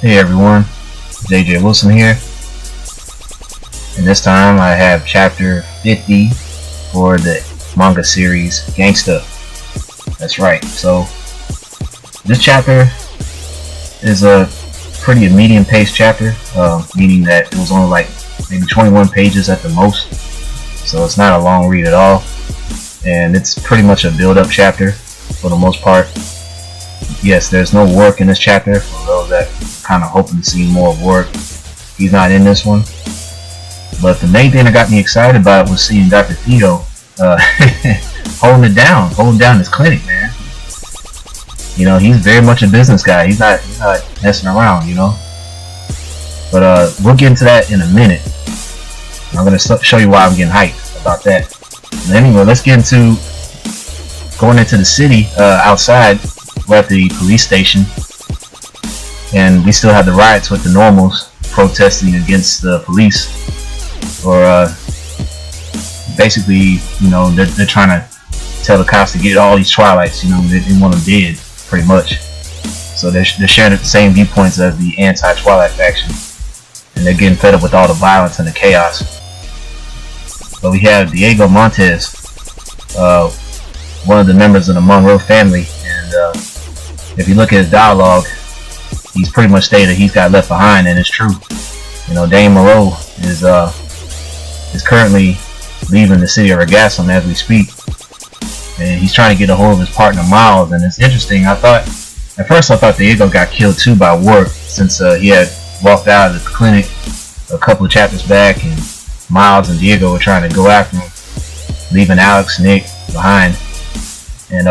Hey everyone, JJ Wilson here, and this time I have chapter 50 for the manga series GANGSTA. That's right, so this chapter is a pretty medium-paced chapter, meaning that it was only like maybe 21 pages at the most, so it's not a long read at all, and it's pretty much a build-up chapter for the most part. Yes, there's no work in this chapter for those that are kind of hoping to see more work. He's not in this one. But the main thing that got me excited about it was seeing Dr. Theo holding down his clinic, man. You know, he's very much a business guy. He's not messing around, you know. But we'll get into that in a minute. I'm going to show you why I'm getting hyped about that. But anyway, let's get into going into the city outside. We're at the police station, and we still have the riots with the normals protesting against the police, or basically, you know, they're trying to tell the cops to get all these Twilights. You know, they want them dead, pretty much. So they're sharing the same viewpoints as the anti-Twilight faction, and they're getting fed up with all the violence and the chaos. But we have Diego Montes, one of the members of the Monroe family, and if you look at his dialogue, he's pretty much stated he's got left behind, and it's true. You know, Dane Moreau is currently leaving the city of Ragassum as we speak, and he's trying to get a hold of his partner Miles. And it's interesting. At first I thought Diego got killed too by work, since he had walked out of the clinic a couple of chapters back, and Miles and Diego were trying to go after him, leaving Alex, Nick behind, and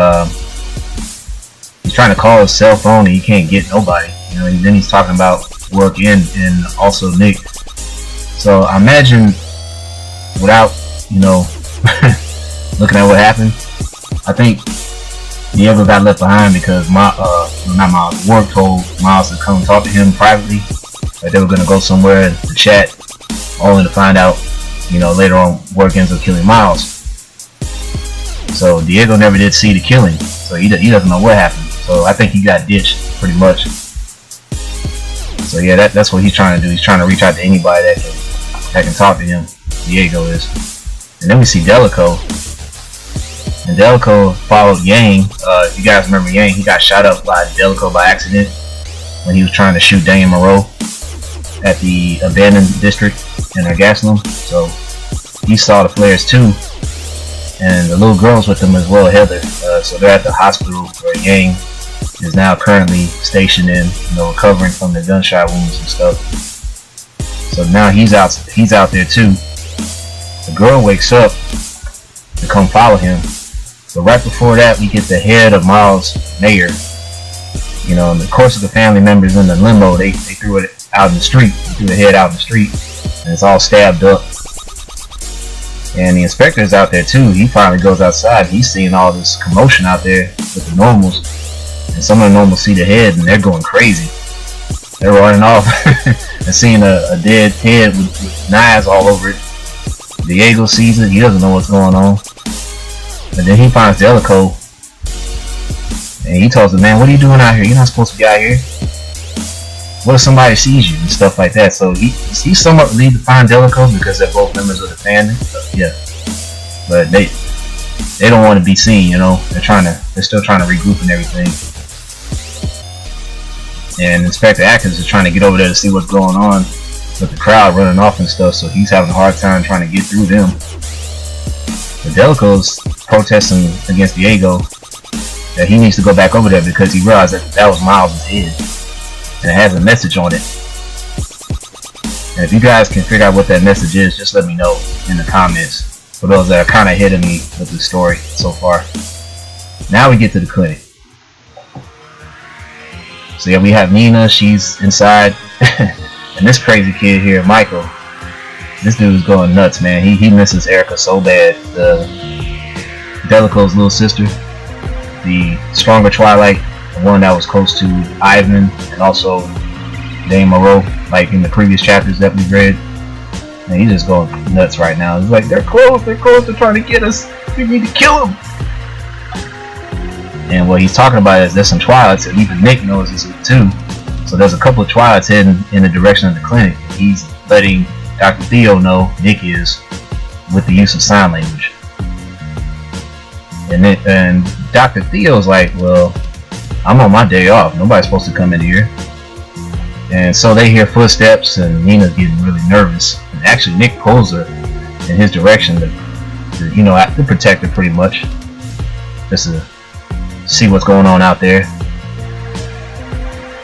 he's trying to call his cell phone and he can't get nobody. You know, and then he's talking about work and also Nick. So I imagine, without, you know, looking at what happened, I think Diego got left behind because Work told Miles to come talk to him privately. Like they were gonna go somewhere to chat, only to find out, you know, later on Work ends up killing Miles. So Diego never did see the killing, so he doesn't know what happened. So I think he got ditched pretty much. So yeah, that's what he's trying to do. He's trying to reach out to anybody that can talk to him. Diego is. And then we see Delico. And Delico followed Yang. If you guys remember Yang, he got shot up by Delico by accident when he was trying to shoot Dane Moreau at the abandoned district in Ragassum. So he saw the flares too. And the little girl's with them as well, Heather. So they're at the hospital where Yang is now currently stationed in, you know, recovering from the gunshot wounds and stuff. So now he's out there too. The girl wakes up to come follow him. So right before that, we get the head of Miles' mayor. You know, in the course of the family members in the limo, they threw it out in the street. They threw the head out in the street, and it's all stabbed up. And the inspector's out there too. He finally goes outside. He's seeing all this commotion out there with the normals. And some of the normals see the head and they're going crazy. They're running off and seeing a dead head with knives all over it. Diego sees it. He doesn't know what's going on. And then he finds Delico. And he tells him, man, what are you doing out here? You're not supposed to be out here. What if somebody sees you and stuff like that? So he's somewhat relieved to find Delico because they're both members of the family. So, yeah, but they don't want to be seen, you know. They're still trying to regroup and everything. And Inspector Atkins is trying to get over there to see what's going on with the crowd running off and stuff. So he's having a hard time trying to get through them. But Delico's protesting against Diego that he needs to go back over there because he realized that was Miles' head. And it has a message on it. And if you guys can figure out what that message is, just let me know in the comments, for those that are kind of ahead of me with the story so far. Now we get to the clinic. So yeah, we have Nina, she's inside. And this crazy kid here, Michael, this dude's going nuts, man. He misses Erica so bad. Delico's little sister, the stronger Twilight, the one that was close to Ivan and also Dane Moreau, like in the previous chapters that we read. And he's just going nuts right now. He's like, they're close, they're trying to get us. We need to kill them. And what he's talking about is there's some Twilights, and even Nick knows this too. So there's a couple of Twilights heading in the direction of the clinic. And he's letting Dr. Theo know Nick is with the use of sign language. And Dr. Theo's like, well, I'm on my day off. Nobody's supposed to come in here. And so they hear footsteps, and Nina's getting really nervous. And actually, Nick pulls her in his direction to protect her pretty much, just to see what's going on out there.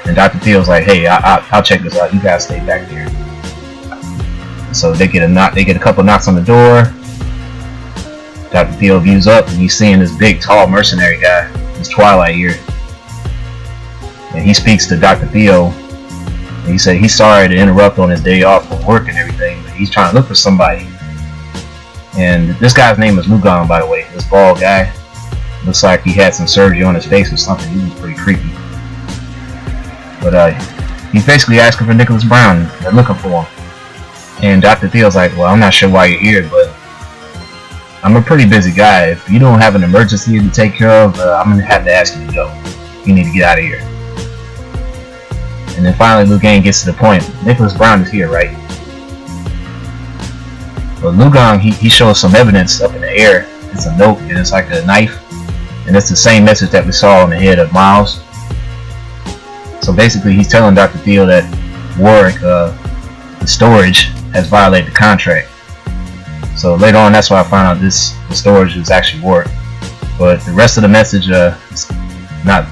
And Dr. Theo's like, hey, I'll check this out. You guys stay back there. So they get a knock. They get a couple knocks on the door. Dr. Theo views up, and he's seeing this big, tall mercenary guy, this Twilight here. And he speaks to Dr. Theo. And he said he's sorry to interrupt on his day off from work and everything, but he's trying to look for somebody. And this guy's name is Lugon, by the way. This bald guy. Looks like he had some surgery on his face or something. He was pretty creepy. But he's basically asking for Nicholas Brown. They're looking for him. And Dr. Theo's like, well, I'm not sure why you're here, but I'm a pretty busy guy. If you don't have an emergency to take care of, I'm going to have to ask you to go. You need to get out of here. And then finally, Lugan gets to the point. Nicholas Brown is here, right? But Lugan, he shows some evidence up in the air. It's a note, and it's like a knife. And it's the same message that we saw on the head of Miles. So basically, he's telling Dr. Theo that Warwick, the storage, has violated the contract. So later on, that's why I found out the storage is actually Warwick. But the rest of the message is not.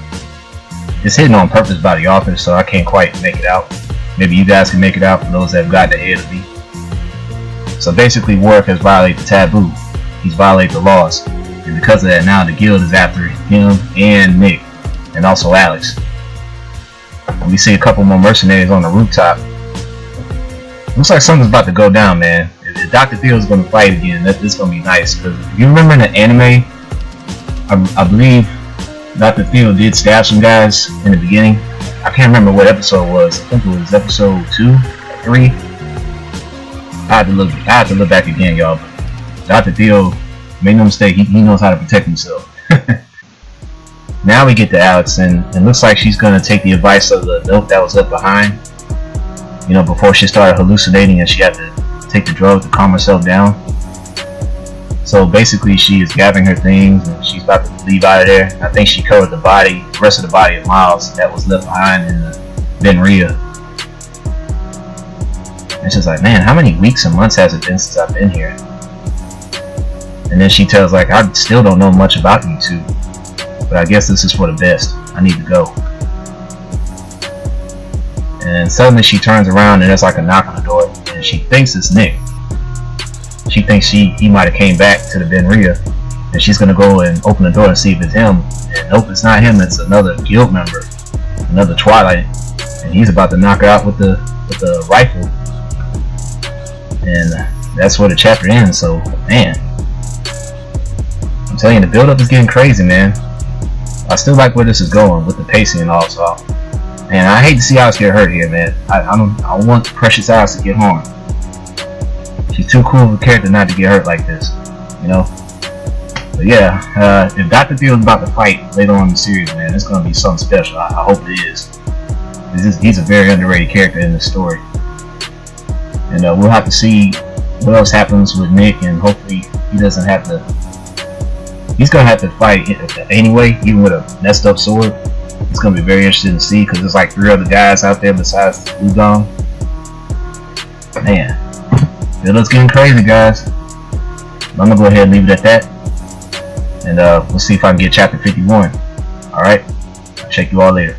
It's hidden on purpose by the author, so I can't quite make it out. Maybe you guys can make it out for those that have gotten ahead of me. So basically, Warwick has violated the taboo. He's violated the laws. And because of that, now the guild is after him and Nick, and also Alex. And we see a couple more mercenaries on the rooftop. Looks like something's about to go down, man. If Dr. Theo's going to fight again, it's going to be nice. Because if you remember in the anime, I believe Dr. Theo did stab some guys in the beginning. I can't remember what episode it was. I think it was episode 2 or 3. I had to look back again, y'all. Dr. Theo, make no mistake, he knows how to protect himself. Now we get to Alex, and it looks like she's going to take the advice of the note that was left behind. You know, before she started hallucinating and she had to take the drug to calm herself down. So basically, she is gathering her things and she's about to leave out of there. I think she covered the rest of the body of Miles that was left behind in the Benria. And she's like, man, how many weeks and months has it been since I've been here? And then she tells, like, I still don't know much about you two, but I guess this is for the best. I need to go. And suddenly she turns around and there's like a knock on the door, and she thinks it's Nick. She thinks he might have came back to the Benria, and she's gonna go and open the door and see if it's him. And nope, it's not him. It's another guild member, another Twilight, and he's about to knock her out with the rifle. And that's where the chapter ends. So man, I'm telling you, the build-up is getting crazy, man. I still like where this is going with the pacing and all. So, and I hate to see Alex get hurt here, man. I want Precious Alex to get harmed. She's too cool of a character not to get hurt like this, you know. But yeah, if Dr. Theo is about to fight later on in the series, man, it's gonna be something special. I hope it is. He's a very underrated character in this story, and we'll have to see what else happens with Nick, and hopefully he doesn't have to. He's gonna have to fight anyway, even with a messed up sword. It's gonna be very interesting to see, because there's like 3 other guys out there besides Udon. Man, it looks getting crazy, guys. I'm gonna go ahead and leave it at that, and we'll see if I can get chapter 51. All right, I'll check you all later.